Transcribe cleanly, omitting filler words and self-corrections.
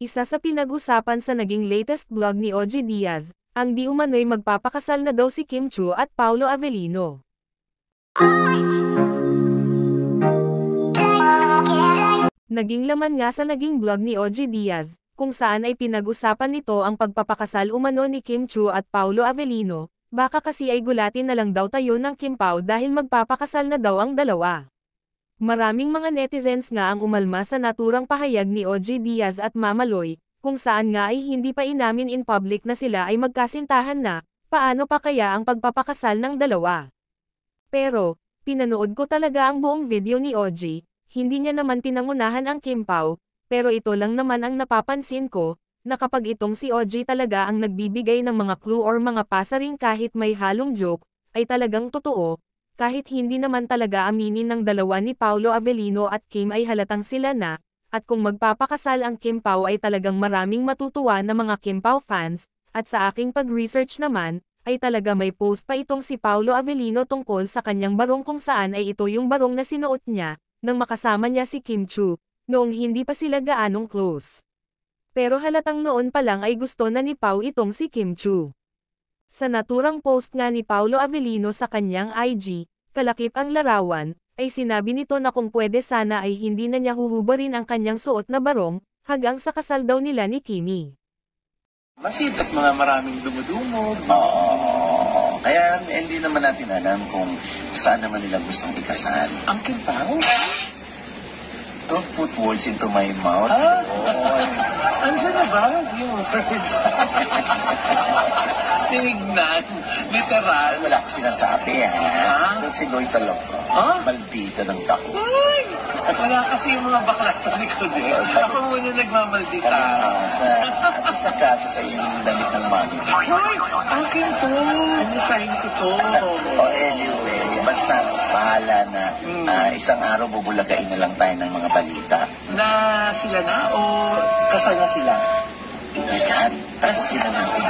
Isa sa pinag-usapan sa naging latest vlog ni OG Diaz, ang di umano'y magpapakasal na daw si Kim Chiu at Paolo Avellino. Naging laman nga sa naging vlog ni OG Diaz, kung saan ay pinag-usapan nito ang pagpapakasal umano ni Kim Chiu at Paolo Avellino, baka kasi ay gulatin na lang daw tayo ng Kim Pao dahil magpapakasal na daw ang dalawa. Maraming mga netizens nga ang umalma sa naturang pahayag ni OG Diaz at Mama Loy, kung saan nga ay hindi pa inamin in public na sila ay magkasintahan na, paano pa kaya ang pagpapakasal ng dalawa. Pero, pinanood ko talaga ang buong video ni OG, hindi niya naman pinangunahan ang Kim Pao, pero ito lang naman ang napapansin ko, na kapag itong si OG talaga ang nagbibigay ng mga clue or mga pasaring kahit may halong joke, ay talagang totoo. Kahit hindi naman talaga aminin ng dalawa ni Paolo Avellino at Kim ay halatang sila na, at kung magpapakasal ang Kim Pao ay talagang maraming matutuwa na mga Kim Pao fans, at sa aking pag-research naman, ay talaga may post pa itong si Paolo Avellino tungkol sa kanyang barong kung saan ay ito yung barong na sinuot niya, nang makasama niya si Kim Chiu, noong hindi pa sila gaanong close. Pero halatang noon pa lang ay gusto na ni Pao itong si Kim Chiu. Sa naturang post nga ni Paolo Avellino sa kanyang IG, kalakip ang larawan, ay sinabi nito na kung pwede sana ay hindi na niya huhubarin ang kanyang suot na barong, hanggang sa kasal daw nila ni Kimi. Masid at mga maraming dumudumog. Oo. Kaya hindi naman natin alam kung saan naman nila gustong ikasal. Ang Kim Pao? Don't put words into my mouth. Andiyan na ba yung words? Tinignan. Literal. Wala ko sinasabi, ha? Doon si Loy Taloko. Maldita ng tako. Ay! Wala kasi yung mga bakla sa likod, eh. Ako muna nagmamaldita. At least nagkasya sa yung damit ng mami. Ay! Akin to! Anisahin ko to. Anyway, basta bahala na. Isang araw bubulagain na lang tayo ng mga balita. Na sila na o kasal na sila? Oh my God, tapusin na natin.